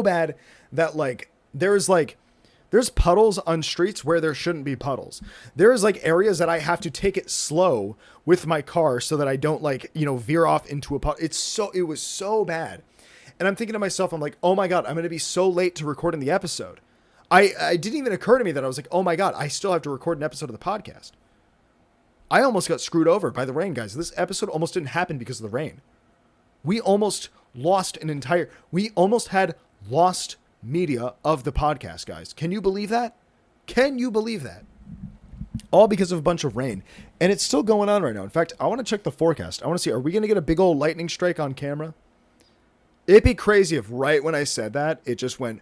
bad that like there's puddles on streets where there shouldn't be puddles. There's like areas that I have to take it slow with my car so that I don't veer off into a puddle. It was so bad. And I'm thinking to myself, I'm like, oh my God, I'm going to be so late to recording the episode. I didn't even occur to me that I was like, oh my God, I still have to record an episode of the podcast. I almost got screwed over by the rain, guys. This episode almost didn't happen because of the rain. We almost had lost media of the podcast, guys. Can you believe that? All because of a bunch of rain. And it's still going on right now. In fact, I want to check the forecast. I want to see, are we going to get a big old lightning strike on camera? It'd be crazy if right when I said that, it just went,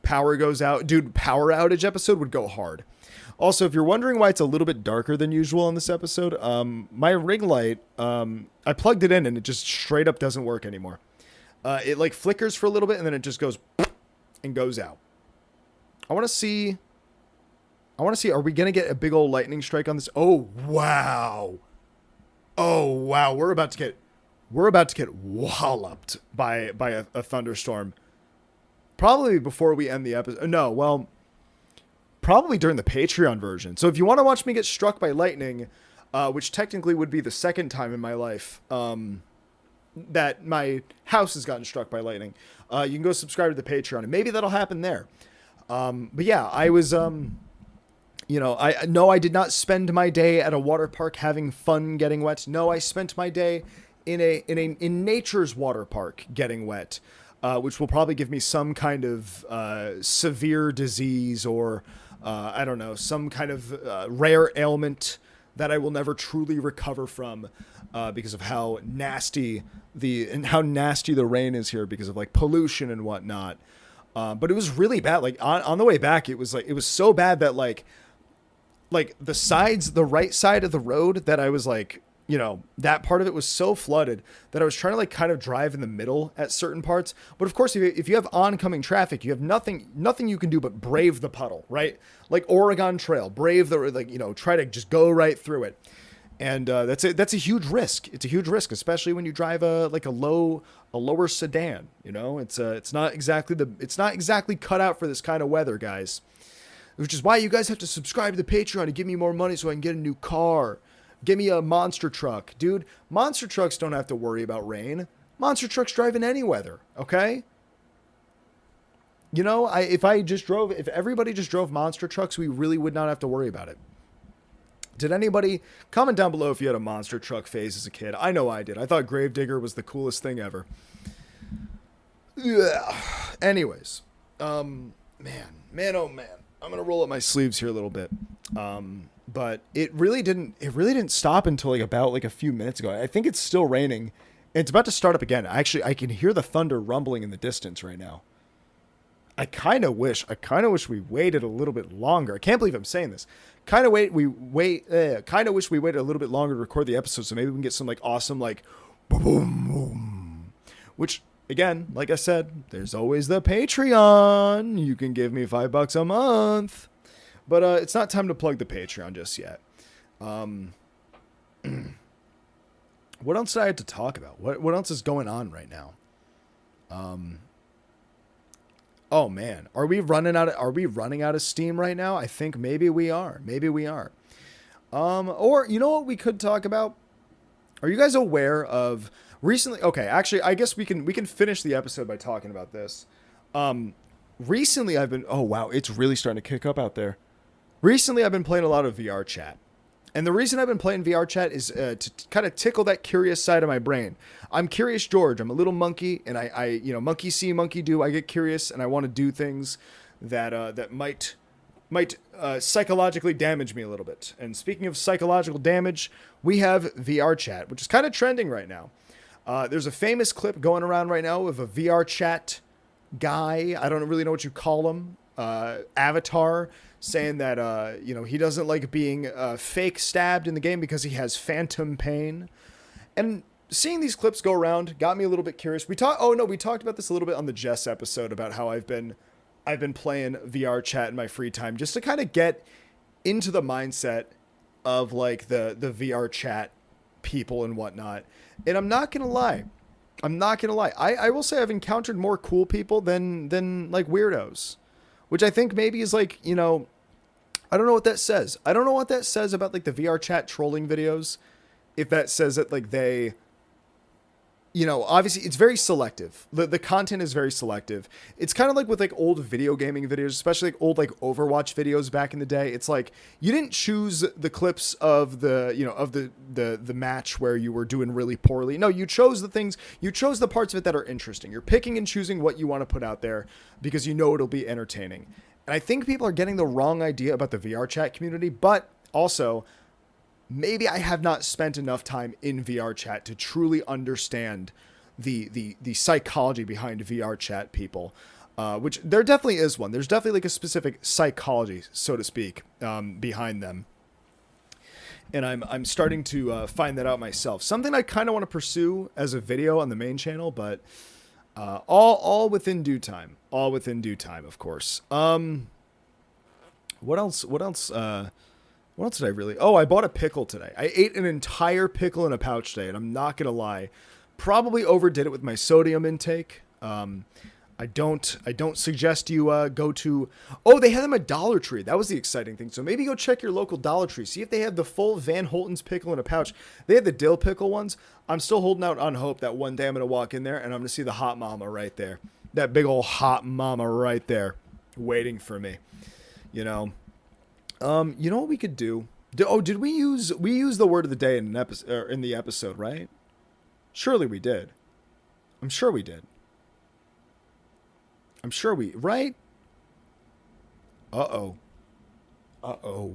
power goes out. Dude, power outage episode would go hard. Also, if you're wondering why it's a little bit darker than usual in this episode, my ring light, I plugged it in and it just straight up doesn't work anymore. It like flickers for a little bit and then it just goes and goes out. I want to see, are we going to get a big old lightning strike on this? Oh, wow. We're about to get walloped by a thunderstorm. Probably before we end the episode. No, well, probably during the Patreon version. So if you want to watch me get struck by lightning, which technically would be the second time in my life that my house has gotten struck by lightning, you can go subscribe to the Patreon, and maybe that'll happen there. But yeah, I was, I did not spend my day at a water park having fun getting wet. No, I spent my day in nature's water park getting wet. Which will probably give me some kind of severe disease or, I don't know, some kind of rare ailment that I will never truly recover from because of how nasty the rain is here because of like pollution and whatnot. But it was really bad. Like on the way back, it was so bad that like the right side of the road that I was like you know, that part of it was so flooded that I was trying to like kind of drive in the middle at certain parts. But of course, if you have oncoming traffic, you have nothing you can do but brave the puddle, right? Like Oregon Trail, brave the, like, you know, try to just go right through it. And that's a huge risk. It's a huge risk, especially when you drive a lower sedan. You know, it's not exactly cut out for this kind of weather, guys. Which is why you guys have to subscribe to the Patreon to give me more money so I can get a new car. Give me a monster truck. Dude, monster trucks don't have to worry about rain. Monster trucks drive in any weather, okay? You know, if everybody just drove monster trucks, we really would not have to worry about it. Did anybody comment down below if you had a monster truck phase as a kid? I know I did. I thought Gravedigger was the coolest thing ever. Yeah. Anyways, man, oh man. I'm going to roll up my sleeves here a little bit. But it really didn't stop until like about like a few minutes ago. I think it's still raining. It's about to start up again. Actually, I can hear the thunder rumbling in the distance right now. I kind of wish we waited a little bit longer. I can't believe I'm saying this. Kind of wish we waited a little bit longer to record the episode, so maybe we can get some like awesome like boom boom. Which again, like I said, there's always the Patreon. You can give me $5 a month, but it's not time to plug the Patreon just yet. What else did I have to talk about? What else is going on right now? Oh man, are we running out of steam right now? I think maybe we are. Or you know what we could talk about? Are you guys aware of recently? Okay, actually, I guess we can finish the episode by talking about this. Recently I've been, oh wow, it's really starting to kick up out there. Recently I've been playing a lot of VR chat. And the reason I've been playing VR chat is to kind of tickle that curious side of my brain. I'm curious George. I'm a little monkey, and I monkey see, monkey do. I get curious, and I want to do things that might psychologically damage me a little bit. And speaking of psychological damage, we have VR chat, which is kind of trending right now. There's a famous clip going around right now of a VR chat guy. I don't really know what you call him. Avatar, saying that he doesn't like being fake stabbed in the game because he has phantom pain. And seeing these clips go around got me a little bit curious. We talked about this a little bit on the Jess episode about how I've been playing VR chat in my free time just to kind of get into the mindset of like the VR chat people and whatnot. And I'm not gonna lie. I will say I've encountered more cool people than like weirdos. Which I think maybe is like, I don't know what that says. I don't know what that says about like the VR chat trolling videos. If that says that like they, obviously it's very selective. The content is very selective. It's kind of like with like old video gaming videos, especially like old like Overwatch videos back in the day. It's like you didn't choose the clips of the match where you were doing really poorly. No, you chose the parts of it that are interesting. You're picking and choosing what you want to put out there because it'll be entertaining. And I think people are getting the wrong idea about the VR chat community, but also maybe I have not spent enough time in VR chat to truly understand the psychology behind VR chat people, which there definitely is one. There's definitely like a specific psychology, so to speak, behind them. And I'm starting to find that out myself. Something I kind of want to pursue as a video on the main channel, but all within due time. All within due time, of course. What else? What else did I really... Oh, I bought a pickle today. I ate an entire pickle in a pouch today, and I'm not going to lie. Probably overdid it with my sodium intake. I don't suggest you go to... Oh, they had them at Dollar Tree. That was the exciting thing. So maybe go check your local Dollar Tree. See if they have the full Van Holten's pickle in a pouch. They have the dill pickle ones. I'm still holding out on hope that one day I'm going to walk in there, and I'm going to see the hot mama right there. That big old hot mama right there waiting for me. You know what we could do? Did we use the word of the day in the episode, right? Surely we did. I'm sure we did. Right? Uh-oh.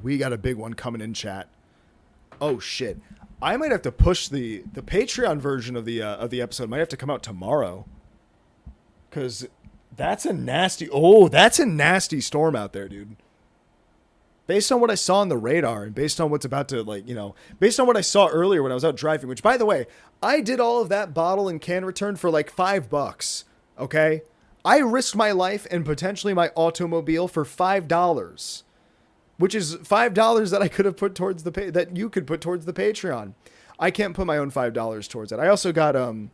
We got a big one coming in chat. Oh shit. I might have to push the Patreon version of the episode. Might have to come out tomorrow. 'Cause that's a nasty storm out there, dude. based on what I saw on the radar and based on what's about to, like, based on what I saw earlier when I was out driving, which, by the way, I did all of that bottle and can return for like $5. Okay. I risked my life and potentially my automobile for $5, which is $5 that I could have put towards that you could put towards the Patreon. I can't put my own $5 towards it. I also got, oh,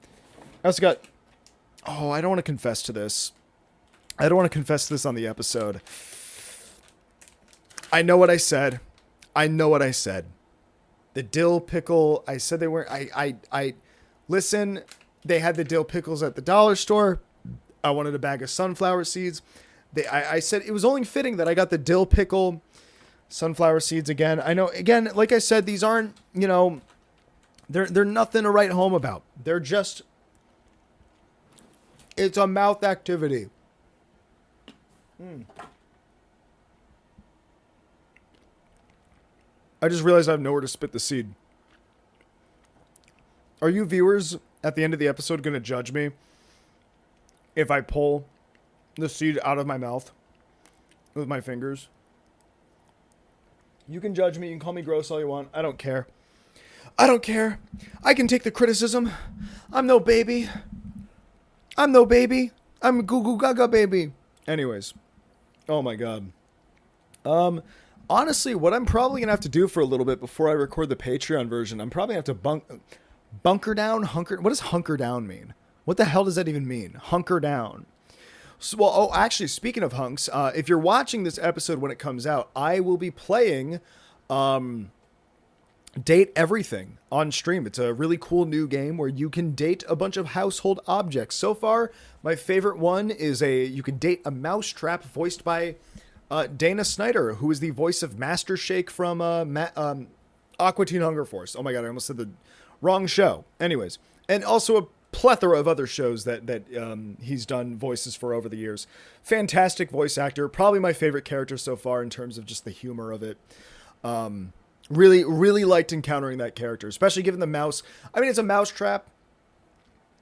I don't want to confess to this. I don't want to confess to this on the episode. I know what I said. The dill pickle, I said they weren't, listen, they had the dill pickles at the dollar store. I wanted a bag of sunflower seeds. I said it was only fitting that I got the dill pickle sunflower seeds again. I know, again, like I said, these aren't, they're nothing to write home about. They're just, it's a mouth activity. I just realized I have nowhere to spit the seed. Are you viewers at the end of the episode going to judge me if I pull the seed out of my mouth with my fingers? You can judge me. You can call me gross all you want. I don't care. I can take the criticism. I'm no baby. I'm a goo goo gaga baby. Anyways. Oh my God. Honestly, what I'm probably going to have to do for a little bit before I record the Patreon version, I'm probably going to have to bunker down, what does hunker down mean? What the hell does that even mean? Hunker down. So, well, actually, speaking of hunks, if you're watching this episode when it comes out, I will be playing Date Everything on stream. It's a really cool new game where you can date a bunch of household objects. So far, my favorite one is you can date a mousetrap voiced by Dana Snyder, who is the voice of Master Shake from Aqua Teen Hunger Force. Oh my God, I almost said the wrong show. Anyways, and also a plethora of other shows that he's done voices for over the years. Fantastic voice actor. Probably my favorite character so far in terms of just the humor of it. Really, really liked encountering that character, especially given the mouse. I mean, it's a mouse trap.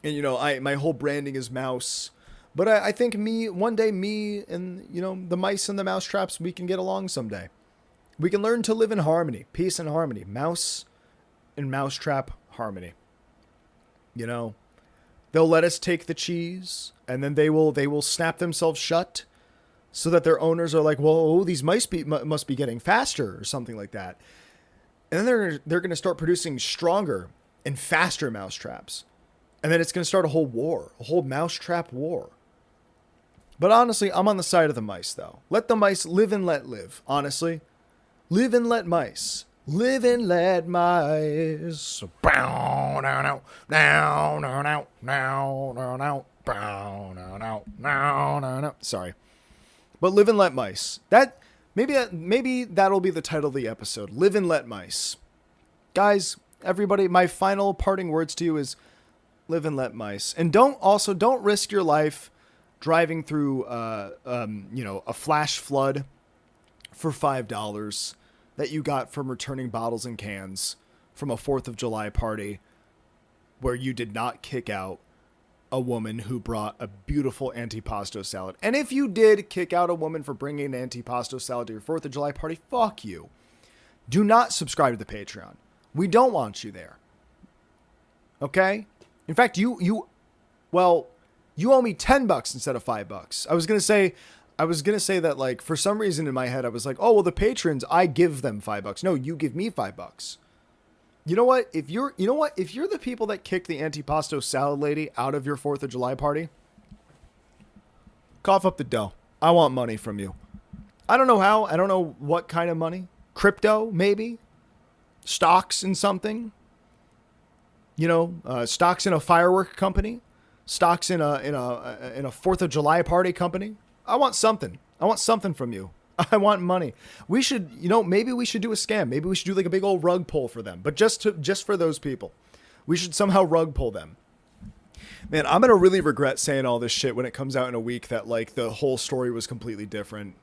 And, my whole branding is mouse. But I think one day me and, the mice and the mouse traps, we can get along someday. We can learn to live in harmony, peace and harmony, mouse and mousetrap harmony. They'll let us take the cheese and then they will snap themselves shut so that their owners are like, well, these mice must be getting faster or something like that. And then they're going to start producing stronger and faster mousetraps. And then it's going to start a whole war, a whole mousetrap war. But honestly, I'm on the side of the mice, though. Let the mice live and let live, honestly. Live and let mice. Live and let mice. Sorry. But live and let mice. Maybe that'll be the title of the episode. Live and let mice. Guys, everybody, my final parting words to you is live and let mice. And don't risk your life driving through, a flash flood for $5 that you got from returning bottles and cans from a 4th of July party where you did not kick out a woman who brought a beautiful antipasto salad. And if you did kick out a woman for bringing an antipasto salad to your 4th of July party, fuck you. Do not subscribe to the Patreon. We don't want you there. Okay? In fact, you owe me $10 instead of $5. I was going to say that, like, for some reason in my head, I was like, oh, well, the patrons, I give them $5. No, you give me $5. You know what? If you're the people that kick the antipasto salad lady out of your 4th of July party, cough up the dough. I want money from you. I don't know how. I don't know what kind of money. Crypto, maybe. Stocks in something. Stocks in a firework company. Stocks in a 4th of July party company. I want something. I want something from you. I want money. We should, maybe we should do a scam. Maybe we should do like a big old rug pull for them. But just for those people, we should somehow rug pull them. Man, I'm going to really regret saying all this shit when it comes out in a week that, like, the whole story was completely different.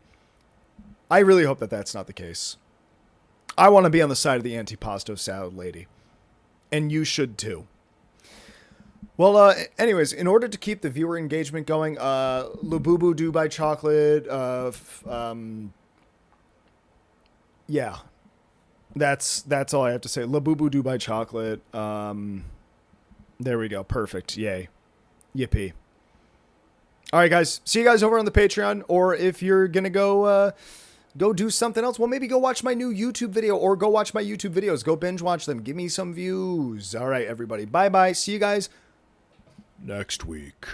I really hope that that's not the case. I want to be on the side of the antipasto salad lady. And you should too. Well, anyways, in order to keep the viewer engagement going, Labubu Dubai Chocolate, yeah, that's all I have to say. Labubu Dubai chocolate. There we go. Perfect. Yay. Yippee. All right, guys. See you guys over on the Patreon. Or if you're going to go do something else, well, maybe go watch my new YouTube video or go watch my YouTube videos. Go binge watch them. Give me some views. All right, everybody. Bye-bye. See you guys next week.